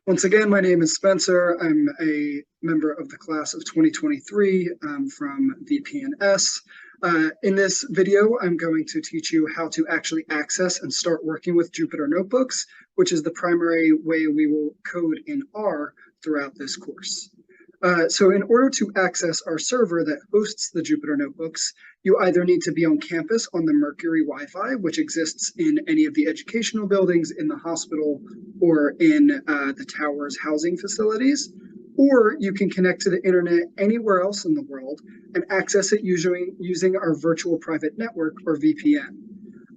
Once again, my name is Spencer. I'm a member of the class of 2023 from VPNS. In this video, I'm going to teach you how to actually access and start working with Jupyter Notebooks, which is the primary way we will code in R throughout this course. So in order to access our server that hosts the Jupyter Notebooks, you either need to be on campus on the Mercury Wi-Fi, which exists in any of the educational buildings, in the hospital, or in the tower's housing facilities, or you can connect to the internet anywhere else in the world and access it using our virtual private network, or VPN.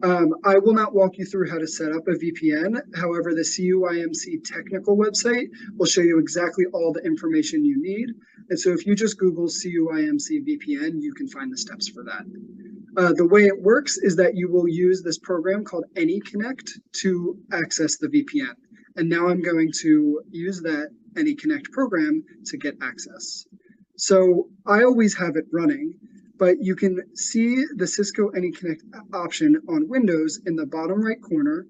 I will not walk you through how to set up a VPN. However, the CUIMC technical website will show you exactly all the information you need. And so if you just Google CUIMC VPN, you can find the steps for that. The way it works is that you will use this program called AnyConnect to access the VPN. And now I'm going to use that AnyConnect program to get access. So I always have it running, but you can see the Cisco AnyConnect option on Windows in the bottom right corner,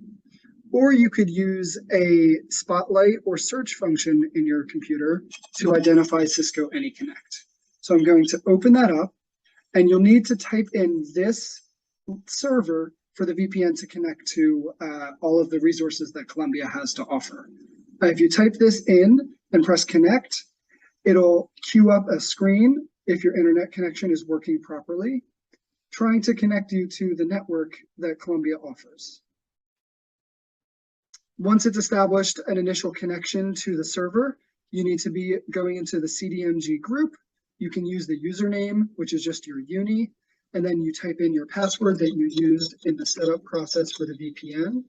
or you could use a spotlight or search function in your computer to identify Cisco AnyConnect. So I'm going to open that up, and you'll need to type in this server for the VPN to connect to all of the resources that Columbia has to offer. If you type this in and press connect, it'll queue up a screen if your internet connection is working properly, trying to connect you to the network that Columbia offers. Once it's established an initial connection to the server, you need to be going into the CDMG group. You can use the username, which is just your uni, and then you type in your password that you used in the setup process for the VPN.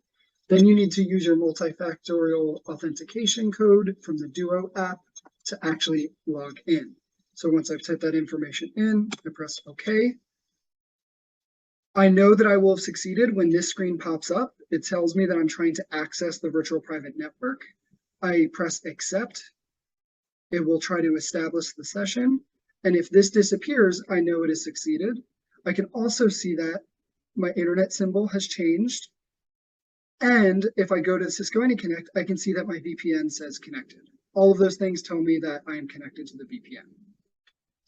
Then you need to use your multifactorial authentication code from the Duo app to actually log in. So once I've typed that information in, I press OK. I know that I will have succeeded when this screen pops up. It tells me that I'm trying to access the virtual private network. I press accept. It will try to establish the session. And if this disappears, I know it has succeeded. I can also see that my internet symbol has changed. And if I go to Cisco AnyConnect, I can see that my VPN says connected. All of those things tell me that I am connected to the VPN.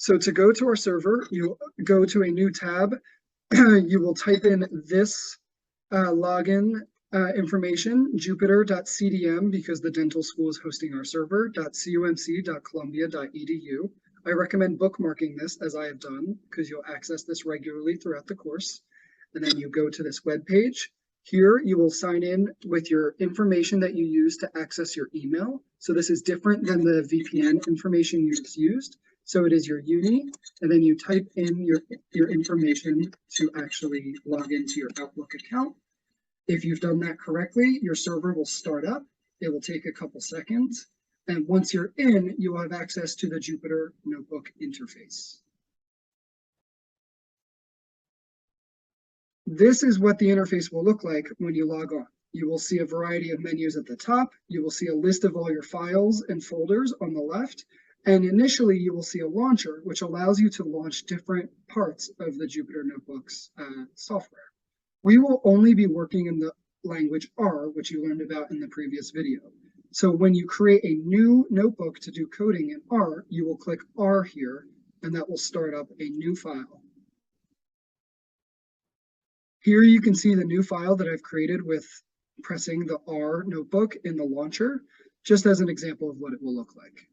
So to go to our server, you go to a new tab. You will type in this login information, jupyter.cdm, because the dental school is hosting our server, .cumc.columbia.edu. I recommend bookmarking this, as I have done, because you'll access this regularly throughout the course. And then you go to this web page. Here, you will sign in with your information that you use to access your email. So this is different than the VPN information you just used. So it is your uni, and then you type in your information to actually log into your Outlook account. If you've done that correctly, your server will start up. It will take a couple seconds. And once you're in, you will have access to the Jupyter Notebook interface. This is what the interface will look like when you log on. You will see a variety of menus at the top. You will see a list of all your files and folders on the left. And initially, you will see a launcher, which allows you to launch different parts of the Jupyter Notebooks software. We will only be working in the language R, which you learned about in the previous video. So when you create a new notebook to do coding in R, you will click R here, and that will start up a new file. Here you can see the new file that I've created with pressing the R notebook in the launcher, just as an example of what it will look like.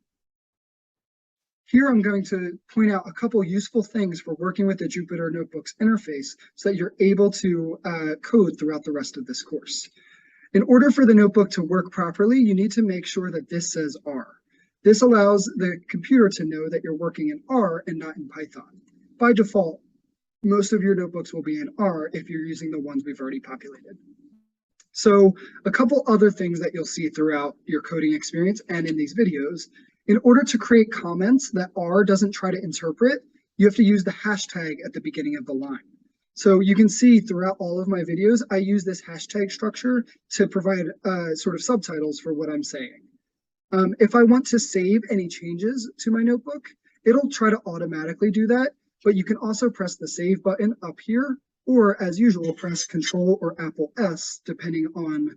Here I'm going to point out a couple useful things for working with the Jupyter Notebooks interface so that you're able to code throughout the rest of this course. In order for the notebook to work properly, you need to make sure that this says R. This allows the computer to know that you're working in R and not in Python. By default, most of your notebooks will be in R if you're using the ones we've already populated. So a couple other things that you'll see throughout your coding experience and in these videos. In order to create comments that R doesn't try to interpret, you have to use the hashtag at the beginning of the line. So you can see throughout all of my videos, I use this hashtag structure to provide sort of subtitles for what I'm saying. If I want to save any changes to my notebook, it'll try to automatically do that, but you can also press the save button up here, or as usual, press Control or Apple S, depending on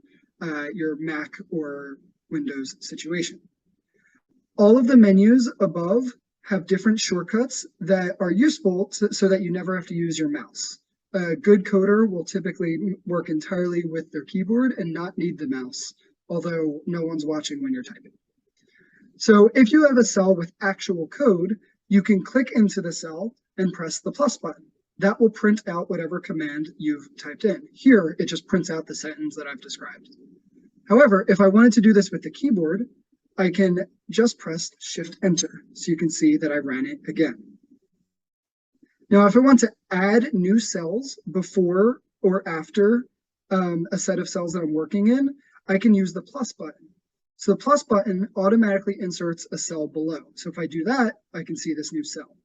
your Mac or Windows situation. All of the menus above have different shortcuts that are useful so that you never have to use your mouse. A good coder will typically work entirely with their keyboard and not need the mouse, although no one's watching when you're typing. So if you have a cell with actual code, you can click into the cell and press the plus button. That will print out whatever command you've typed in. Here, it just prints out the sentence that I've described. However, if I wanted to do this with the keyboard, I can just press Shift-Enter, so you can see that I ran it again. Now, if I want to add new cells before or after a set of cells that I'm working in, I can use the plus button. So the plus button automatically inserts a cell below. So if I do that, I can see this new cell.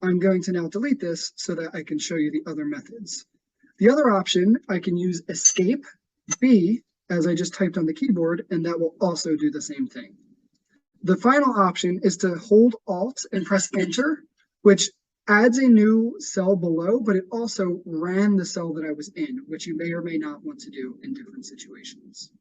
I'm going to now delete this so that I can show you the other methods. The other option, I can use Escape B, as I just typed on the keyboard, and that will also do the same thing. The final option is to hold Alt and press Enter, which adds a new cell below, but it also ran the cell that I was in, which you may or may not want to do in different situations.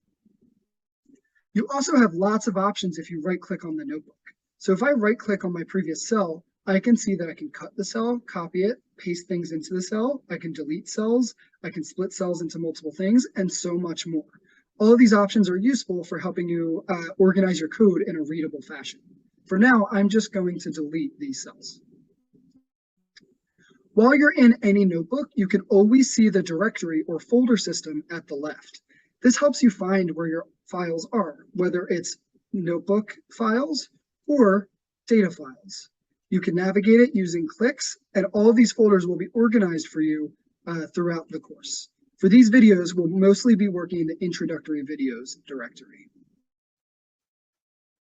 You also have lots of options if you right-click on the notebook. So if I right-click on my previous cell, I can see that I can cut the cell, copy it, paste things into the cell, I can delete cells, I can split cells into multiple things, and so much more. All of these options are useful for helping you organize your code in a readable fashion. For now, I'm just going to delete these cells. While you're in any notebook, you can always see the directory or folder system at the left. This helps you find where your files are, whether it's notebook files or data files. You can navigate it using clicks, and all of these folders will be organized for you throughout the course. For these videos, we'll mostly be working in the introductory videos directory.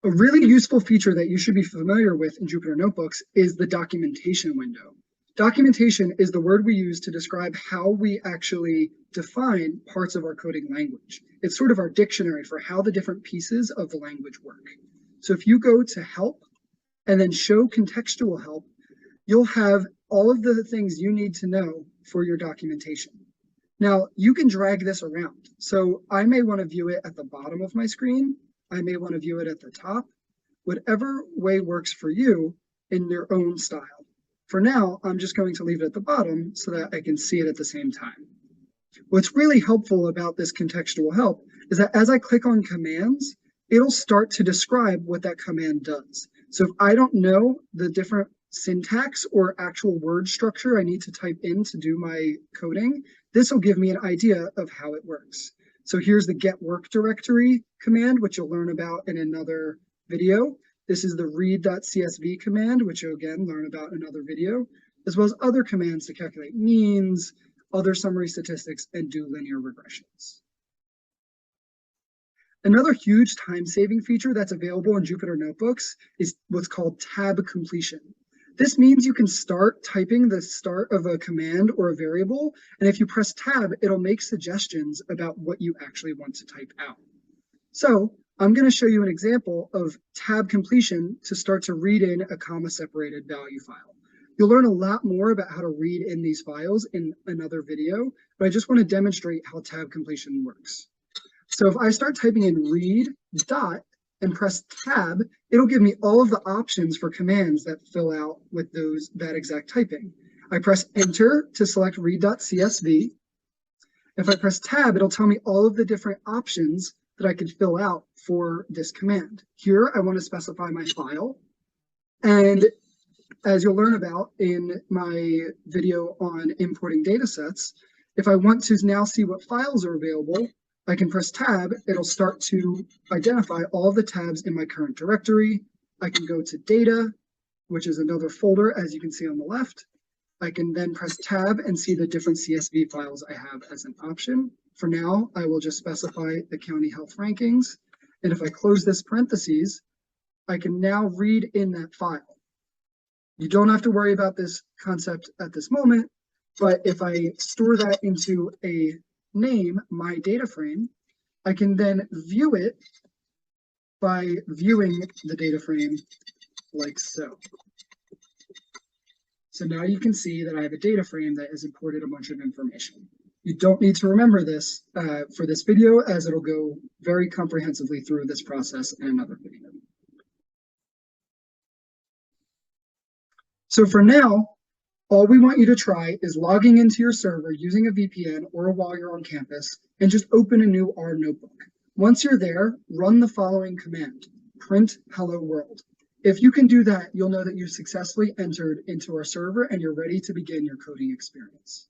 A really useful feature that you should be familiar with in Jupyter Notebooks is the documentation window. Documentation is the word we use to describe how we actually define parts of our coding language. It's sort of our dictionary for how the different pieces of the language work. So if you go to Help and then Show Contextual Help, you'll have all of the things you need to know for your documentation. Now, you can drag this around. So I may want to view it at the bottom of my screen. I may want to view it at the top. Whatever way works for you in your own style. For now, I'm just going to leave it at the bottom so that I can see it at the same time. What's really helpful about this contextual help is that as I click on commands, it'll start to describe what that command does. So if I don't know the different syntax or actual word structure I need to type in to do my coding, this will give me an idea of how it works. So here's the get work directory command, which you'll learn about in another video. This is the read.csv command, which you'll again learn about in another video, as well as other commands to calculate means, other summary statistics, and do linear regressions. Another huge time-saving feature that's available in Jupyter Notebooks is what's called tab completion. This means you can start typing the start of a command or a variable, and if you press tab, it'll make suggestions about what you actually want to type out. So I'm going to show you an example of tab completion to start to read in a comma-separated value file. You'll learn a lot more about how to read in these files in another video, but I just want to demonstrate how tab completion works. So if I start typing in read dot and press tab, it'll give me all of the options for commands that fill out with that exact typing. I press enter to select read.csv. If I press tab, it'll tell me all of the different options that I could fill out for this command. Here, I want to specify my file. And as you'll learn about in my video on importing data sets, if I want to now see what files are available, I can press tab. It'll start to identify all of the tabs in my current directory. I can go to data, which is another folder, as you can see on the left. I can then press tab and see the different CSV files I have as an option. For now, I will just specify the county health rankings. And if I close this parentheses, I can now read in that file. You don't have to worry about this concept at this moment, but if I store that into a name, my data frame, I can then view it by viewing the data frame like so. So now you can see that I have a data frame that has imported a bunch of information. You don't need to remember this for this video, as it'll go very comprehensively through this process in another video. So for now, all we want you to try is logging into your server using a VPN or while you're on campus, and just open a new R notebook. Once you're there, run the following command: print hello world. If you can do that, you'll know that you've successfully entered into our server and you're ready to begin your coding experience.